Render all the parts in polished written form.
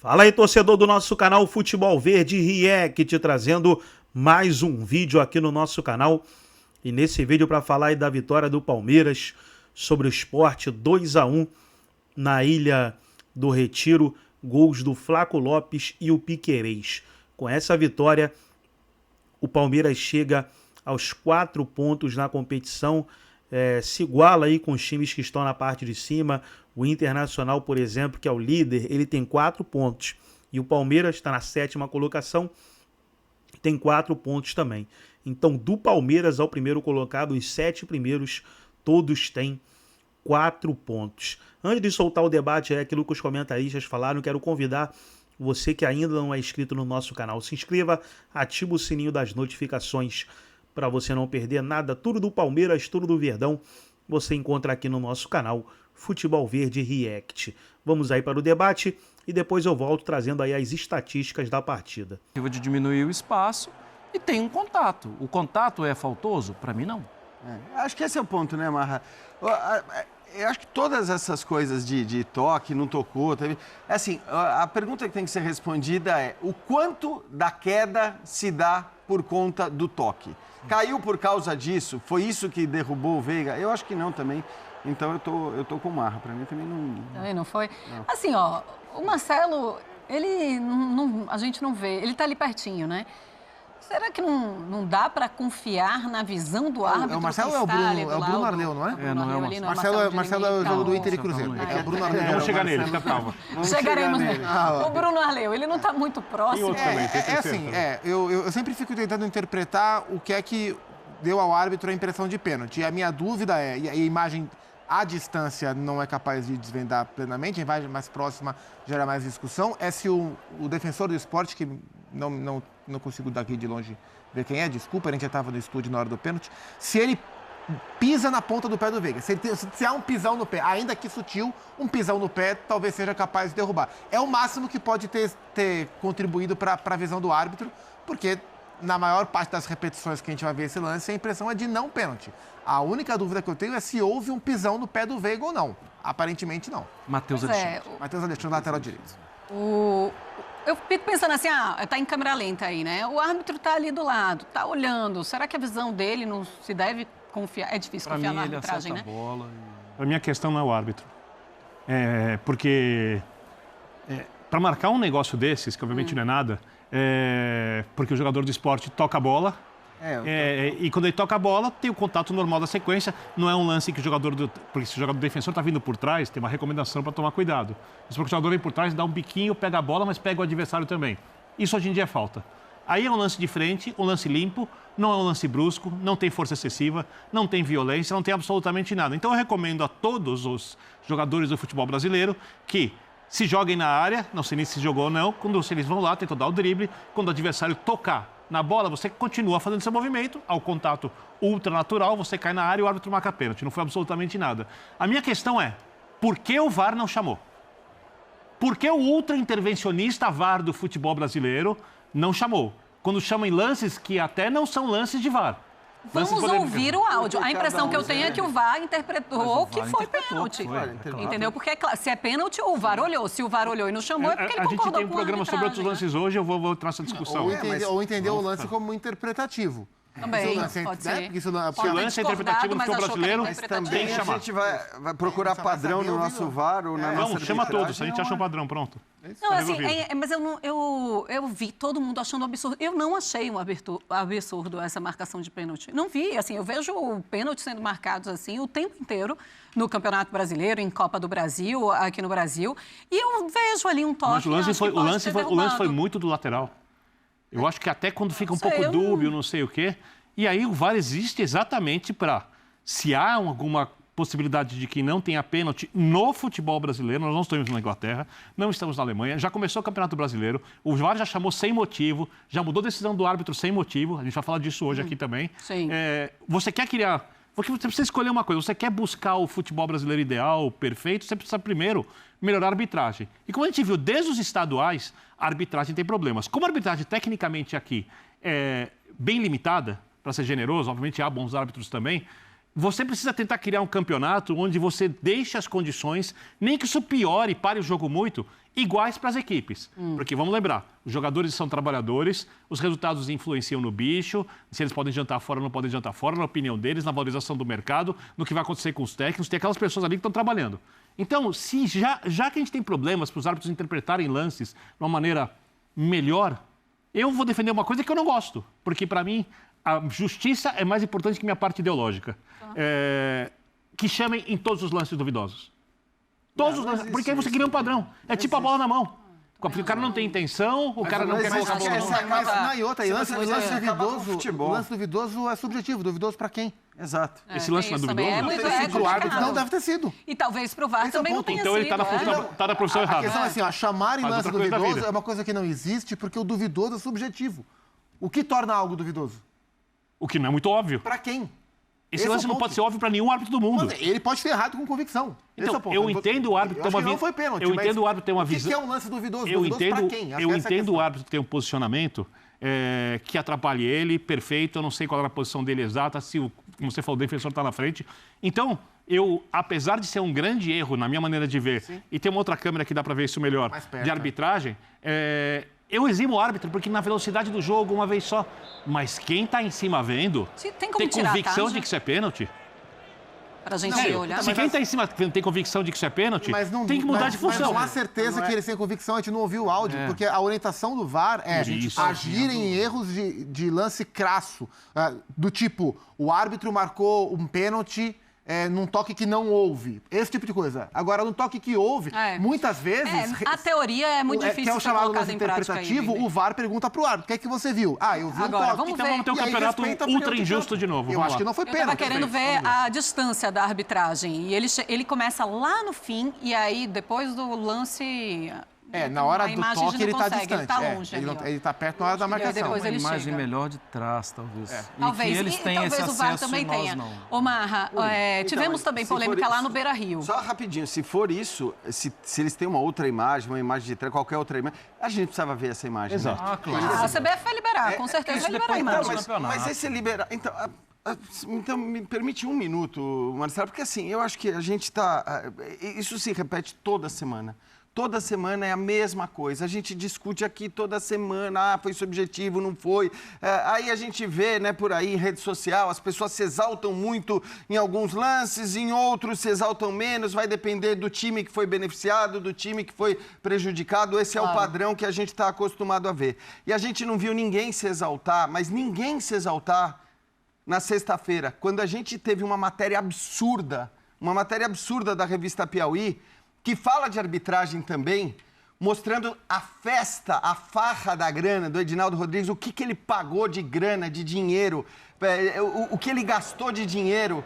Fala aí, torcedor do nosso canal Futebol Verde React, trazendo mais um vídeo aqui no nosso canal. E nesse vídeo para falar aí da vitória do Palmeiras sobre o Sport 2-1 na Ilha do Retiro, gols do Flaco Lopes e o Piquerez. Com essa vitória, o Palmeiras chega aos 4 pontos na competição, se iguala aí com os times que estão na parte de cima. O Internacional, por exemplo, que é o líder, ele tem 4 pontos. E o Palmeiras está na 7ª colocação, tem 4 pontos também. Então, do Palmeiras ao primeiro colocado, os 7 primeiros, todos têm 4 pontos. Antes de soltar o debate, aquilo que os comentaristas falaram, quero convidar você que ainda não é inscrito no nosso canal. Se inscreva, ativa o sininho das notificações para você não perder nada. Tudo do Palmeiras, tudo do Verdão, você encontra aqui no nosso canal Futebol Verde React. Vamos aí para o debate e depois eu volto trazendo aí as estatísticas da partida. De diminuir o espaço e tem um contato. O contato é faltoso? Para mim, não. Acho que esse é o ponto, né, Marra? Eu acho que todas essas coisas de toque, não tocou, teve... Assim, a pergunta que tem que ser respondida é o quanto da queda se dá por conta do toque? Caiu por causa disso? Foi isso que derrubou o Veiga? Eu acho que não também. Então eu tô com o Marra. Para mim também não... Também não foi? Não. Assim, ó, o Marcelo, ele a gente não vê, ele tá ali pertinho, né? Será que não dá para confiar na visão do árbitro? O Marcelo é o Bruno Arleu, não é? Não é o Marcelo é o jogo do Inter e Cruzeiro. É o Bruno Arleu. Vamos chegar nele, fica calma. Chegaremos nele. O Bruno Arleu, ele não está muito próximo. Eu sempre fico tentando interpretar o que é que deu ao árbitro a impressão de pênalti. E a minha dúvida é, e a imagem à distância não é capaz de desvendar plenamente, a imagem mais próxima gera mais discussão, é se o defensor do Sport, que não consigo daqui de longe ver quem é, desculpa, a gente já estava no estúdio na hora do pênalti, se ele pisa na ponta do pé do Veiga, se há um pisão no pé, ainda que sutil, um pisão no pé talvez seja capaz de derrubar. É o máximo que pode ter contribuído para a visão do árbitro, porque na maior parte das repetições que a gente vai ver esse lance, a impressão é de não pênalti. A única dúvida que eu tenho é se houve um pisão no pé do Veiga ou não. Aparentemente não. Matheus Alexandre. Matheus Alexandre, lateral direito. Eu fico pensando assim, tá em câmera lenta aí, né? O árbitro tá ali do lado, tá olhando. Será que a visão dele não se deve confiar? É difícil confiar na arbitragem, né? A minha questão não é o árbitro. Porque para marcar um negócio desses, que obviamente não é nada, porque o jogador de esporte toca a bola, e quando ele toca a bola, tem o contato normal da sequência. Não é um lance que porque se o jogador defensor está vindo por trás, tem uma recomendação para tomar cuidado. Mas porque o jogador vem por trás, dá um biquinho, pega a bola, mas pega o adversário também. Isso hoje em dia é falta. Aí é um lance de frente, um lance limpo, não é um lance brusco, não tem força excessiva, não tem violência, não tem absolutamente nada. Então eu recomendo a todos os jogadores do futebol brasileiro que se joguem na área, não sei nem se jogou ou não, quando eles vão lá, tentam dar o drible, quando o adversário tocar na bola, você continua fazendo seu movimento, ao contato ultranatural, você cai na área e o árbitro marca pênalti. Não foi absolutamente nada. A minha questão é, por que o VAR não chamou? Por que o ultra-intervencionista VAR do futebol brasileiro não chamou? Quando chama em lances que até não são lances de VAR. Vamos ouvir o áudio. A impressão que eu tenho é que o VAR interpretou que foi pênalti. Entendeu? Porque se é pênalti, o VAR olhou. Se o VAR olhou e não chamou, é porque ele concordou com a A gente tem um programa sobre outros lances hoje, eu vou entrar nessa discussão. Ou entender o lance como interpretativo. Também, pode ser. Se o lance é interpretativo no futebol brasileiro, também a gente vai procurar padrão no nosso VAR ou na nossa chama todos, a gente acha um padrão, pronto. Não, assim, mas eu vi todo mundo achando absurdo. Eu não achei um absurdo essa marcação de pênalti. Não vi, assim, eu vejo o pênalti sendo marcados assim o tempo inteiro no Campeonato Brasileiro, em Copa do Brasil, aqui no Brasil, e eu vejo ali um toque. Mas o lance foi muito do lateral. Eu acho que até quando fica um pouco dúbio, não sei o quê. E aí o VAR existe exatamente para, se há alguma possibilidade de que não tenha pênalti no futebol brasileiro, nós não estamos na Inglaterra, não estamos na Alemanha, já começou o Campeonato Brasileiro, o VAR já chamou sem motivo, já mudou a decisão do árbitro sem motivo, a gente vai falar disso hoje aqui também. Sim. Você quer criar... Porque você precisa escolher uma coisa, você quer buscar o futebol brasileiro ideal, perfeito, você precisa primeiro melhorar a arbitragem. E como a gente viu, desde os estaduais, a arbitragem tem problemas. Como a arbitragem tecnicamente aqui é bem limitada, para ser generoso, obviamente há bons árbitros também, você precisa tentar criar um campeonato onde você deixe as condições, nem que isso piore e pare o jogo muito, iguais para as equipes. Porque, vamos lembrar, os jogadores são trabalhadores, os resultados influenciam no bicho, se eles podem jantar fora ou não podem jantar fora, na opinião deles, na valorização do mercado, no que vai acontecer com os técnicos, tem aquelas pessoas ali que estão trabalhando. Então, se já que a gente tem problemas para os árbitros interpretarem lances de uma maneira melhor, eu vou defender uma coisa que eu não gosto, porque, para mim, a justiça é mais importante que minha parte ideológica. Que chamem em todos os lances duvidosos. Todos os lances, porque aí você cria um padrão. É tipo a bola na mão. O cara não tem intenção, o cara não quer colocar a bola na mão. Mas não, e outra, o lance duvidoso é subjetivo. Duvidoso para quem? Exato. Esse lance não é duvidoso? Pro árbitro não deve ter sido. E talvez pro VAR também não tenha então ele sido. Tá na profissão errada. A questão é assim, ó, chamar em Faz lance outra coisa da duvidoso vida. é uma coisa que não existe porque o duvidoso é subjetivo. O que torna algo duvidoso? O que não é muito óbvio. Para quem? Esse lance não pode ser óbvio para nenhum árbitro do mundo. Ele pode ter errado com convicção. Esse é o Então, ponto. eu entendo o árbitro ter uma visão. Não foi pênalti. Eu entendo o árbitro ter uma O visão. que é um lance duvidoso? Eu Duvidoso entendo, pra quem? Acho eu que essa é a entendo o questão. árbitro ter um posicionamento que atrapalhe ele, perfeito. Eu não sei qual era a posição dele exata, se, como você falou, o defensor está na frente. Então, apesar de ser um grande erro na minha maneira de ver, e tem uma outra câmera que dá para ver isso melhor, Mais perto, de arbitragem, eu eximo o árbitro, porque na velocidade do jogo, uma vez só. Mas quem está em cima vendo, Tem como tirar a convicção tarja? de que isso é pênalti. Pra gente olhar. Se quem está em cima tem convicção de que isso é pênalti, Mas não, tem que mudar de função. Mas não há certeza que eles têm convicção, a gente não ouviu o áudio, porque a orientação do VAR é Isso. agir em erros de lance crasso. Do tipo, o árbitro marcou um pênalti num toque que não houve. Esse tipo de coisa. Agora, num toque que houve, muitas vezes... A teoria é muito difícil que é o de ser chamado colocada lance em prática. interpretativo, o VAR pergunta pro árbitro, o que é que você viu? Eu vi Agora, um toque. vamos Então ver. vamos ter um E aí campeonato respeita porque ultra injusto de novo. Eu Vamos acho lá. que não foi Eu pênalti. estava querendo ver a distância da arbitragem. E ele começa lá no fim, e aí, depois do lance... Na hora a do imagem a gente toque ele não está consegue, distante. Ele está longe ali, ó. Ele está perto na hora da marcação. depois Uma ele imagem chega. melhor de trás, talvez. E Talvez. que eles têm talvez esse o VAR acesso também e nós tenha. não. Ô, Marra, tivemos também polêmica lá no Beira-Rio. Só rapidinho, se for isso, se eles têm uma outra imagem, uma imagem de trás, qualquer outra imagem, a gente precisava ver essa imagem. Exato. Né? Claro. A CBF vai liberar, com certeza vai liberar a depois imagem. do campeonato. Mas esse liberar... Então, me permite um minuto, Marcelo, porque assim, eu acho que a gente está... Isso se repete toda semana. Toda semana é a mesma coisa. A gente discute aqui toda semana, foi subjetivo, não foi. Aí a gente vê, né, por aí em rede social, as pessoas se exaltam muito em alguns lances, em outros se exaltam menos, vai depender do time que foi beneficiado, do time que foi prejudicado. Esse é o padrão que a gente está acostumado a ver. E a gente não viu ninguém se exaltar, mas ninguém se exaltar na sexta-feira, quando a gente teve uma matéria absurda da revista Piauí, que fala de arbitragem também, mostrando a festa, a farra da grana do Edinaldo Rodrigues, o que ele pagou de grana, de dinheiro, o que ele gastou de dinheiro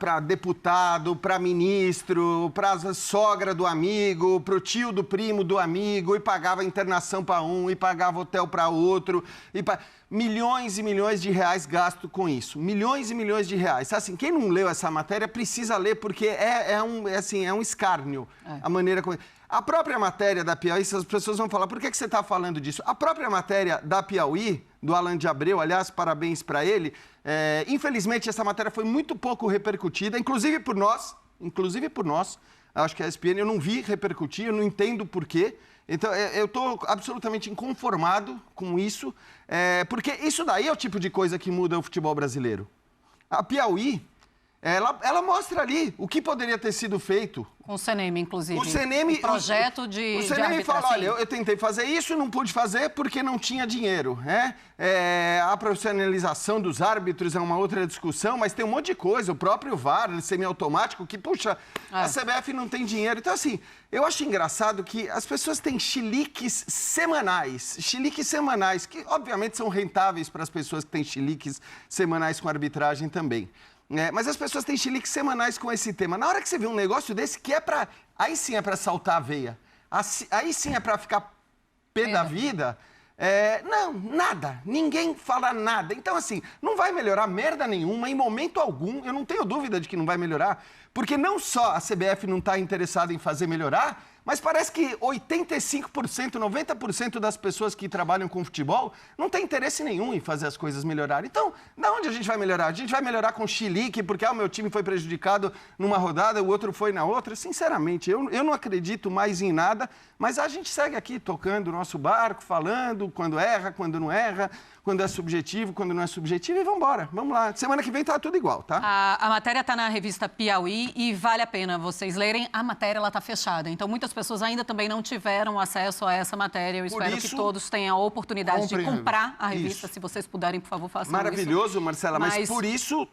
para deputado, para ministro, para a sogra do amigo, para o tio do primo do amigo, e pagava internação para um, e pagava hotel para outro, milhões e milhões de reais gasto com isso. Milhões e milhões de reais. Assim, quem não leu essa matéria precisa ler, porque é um escárnio a maneira como... A própria matéria da Piauí, as pessoas vão falar, por que você está falando disso? A própria matéria da Piauí, do Alan de Abreu, aliás, parabéns para ele, infelizmente essa matéria foi muito pouco repercutida, inclusive por nós, acho que a ESPN eu não vi repercutir, eu não entendo por quê. Então, eu estou absolutamente inconformado com isso, porque isso daí é o tipo de coisa que muda o futebol brasileiro. A Piauí, ela mostra ali o que poderia ter sido feito. Com o CNM, inclusive. O CNM... Um projeto de O CNM fala, olha, eu tentei fazer isso e não pude fazer porque não tinha dinheiro, né? A profissionalização dos árbitros é uma outra discussão, mas tem um monte de coisa. O próprio VAR, semiautomático, que, puxa, a CBF não tem dinheiro. Então, assim, eu acho engraçado que as pessoas têm chiliques semanais, que, obviamente, são rentáveis para as pessoas que têm chiliques semanais com arbitragem também. Mas as pessoas têm chiliques semanais com esse tema. Na hora que você vê um negócio desse, que é para... Aí sim é para saltar a veia. Aí sim é para ficar pé da vida. Não, nada. Ninguém fala nada. Então, assim, não vai melhorar merda nenhuma, em momento algum. Eu não tenho dúvida de que não vai melhorar. Porque não só a CBF não está interessada em fazer melhorar, Mas parece que 85%, 90% das pessoas que trabalham com futebol não tem interesse nenhum em fazer as coisas melhorarem. Então, da onde a gente vai melhorar? A gente vai melhorar com chilique, porque o meu time foi prejudicado numa rodada, o outro foi na outra? Sinceramente, eu não acredito mais em nada, mas a gente segue aqui tocando o nosso barco, falando quando erra, quando não erra, quando é subjetivo, quando não é subjetivo, e vamos embora. Vamos lá. Semana que vem tá tudo igual, tá? A matéria está na revista Piauí e vale a pena vocês lerem. A matéria ela tá fechada, então muitas pessoas ainda também não tiveram acesso a essa matéria. Eu espero que todos tenham a oportunidade de comprar a revista. Se vocês puderem, por favor, façam isso. Maravilhoso, Marcela, mas por isso...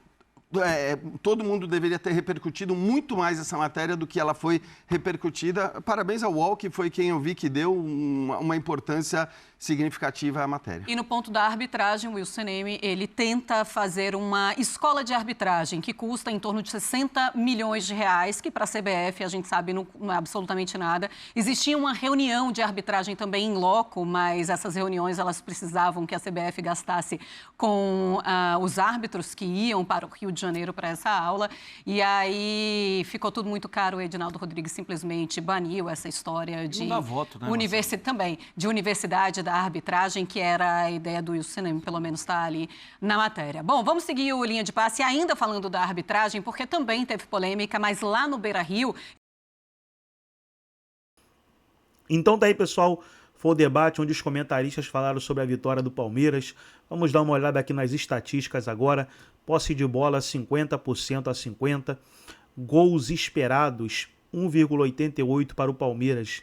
todo mundo deveria ter repercutido muito mais essa matéria do que ela foi repercutida. Parabéns ao UOL, que foi quem eu vi que deu uma importância significativa à matéria. E no ponto da arbitragem, o Wilson Neme, ele tenta fazer uma escola de arbitragem que custa em torno de 60 milhões de reais, que para a CBF, a gente sabe, não é absolutamente nada. Existia uma reunião de arbitragem também em loco, mas essas reuniões elas precisavam que a CBF gastasse com os árbitros que iam para o Rio de Janeiro para essa aula. E aí ficou tudo muito caro. O Edinaldo Rodrigues simplesmente baniu essa história de universidade da arbitragem, que era a ideia do Wilson Neme, pelo menos está ali na matéria. Bom, vamos seguir o Linha de Passe, ainda falando da arbitragem, porque também teve polêmica, mas lá no Beira-Rio... Então tá aí, pessoal, foi o debate onde os comentaristas falaram sobre a vitória do Palmeiras. Vamos dar uma olhada aqui nas estatísticas agora. Posse de bola 50% a 50%. Gols esperados 1,88 para o Palmeiras,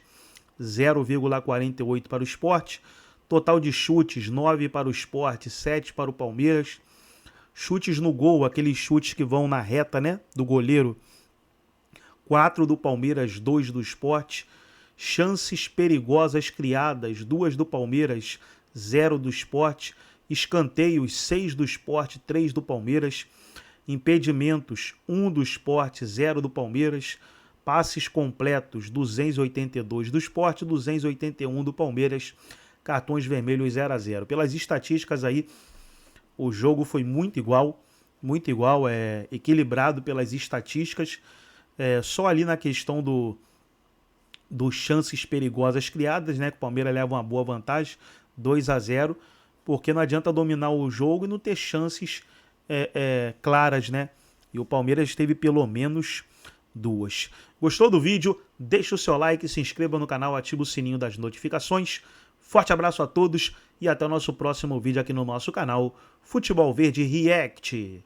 0,48 para o Sport. Total de chutes 9 para o Sport, 7 para o Palmeiras. Chutes no gol, aqueles chutes que vão na reta, né, do goleiro, 4 do Palmeiras, 2 do Sport. Chances perigosas criadas, 2 do Palmeiras, 0 do Sport. Escanteios, 6 do Sport, 3 do Palmeiras. Impedimentos, 1 do Sport, 0 do Palmeiras. Passes completos, 282 do Sport, 281 do Palmeiras. Cartões vermelhos 0-0. Pelas estatísticas aí, o jogo foi muito igual, equilibrado pelas estatísticas. Só ali na questão dos chances perigosas criadas, né, que o Palmeiras leva uma boa vantagem, 2-0, porque não adianta dominar o jogo e não ter chances claras, né? E o Palmeiras teve pelo menos 2. Gostou do vídeo? Deixa o seu like, se inscreva no canal, ativa o sininho das notificações. Forte abraço a todos e até o nosso próximo vídeo aqui no nosso canal Futebol Verde React.